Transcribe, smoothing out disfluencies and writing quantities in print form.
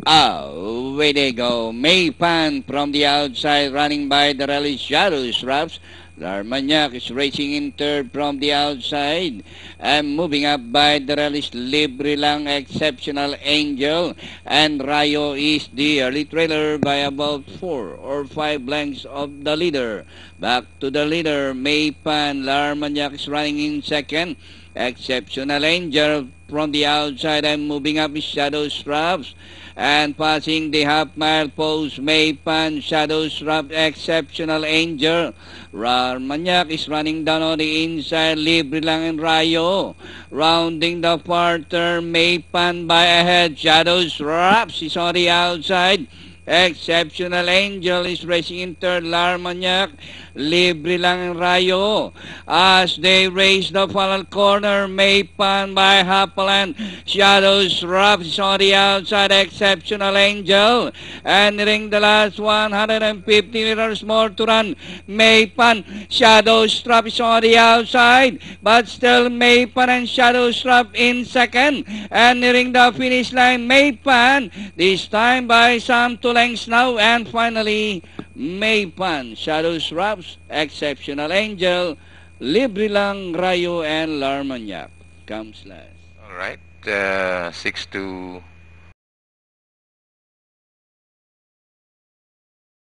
Away they go. Maypan from the outside, running by the rally Shadows Raps. Larmagnac is racing in third from the outside. And moving up by the rallies Libre Lang, Exceptional Angel. And Rayo is the early trailer by about 4 or 5 lengths of the leader. Back to the leader, Maypan. Larmagnac is running in second. Exceptional Angel from the outside and moving up is Shadow Straps. And passing the half-mile post, Maypan, Shadow Strap, Exceptional Angel. Larmagnac is running down on the inside, Libre Lang and Rayo. Rounding the far turn, Maypan by ahead, Shadow Straps is on the outside. Exceptional Angel is racing in third, Larmagnac, Libre Lang and Rayo. As they race the final corner, Maypan by Hapalan, Shadows Raps is on the outside, Exceptional Angel. Entering the last 150 meters more to run, Maypan, Shadows Raps is on the outside, but still Maypan and Shadows Raps in second. Entering the finish line, Maypan, this time by some 2 lengths now, and finally Maypan, Shadows Raps, Exceptional Angel, Libre Lang, Rayo, and Larmagnac comes last. All right, 6 to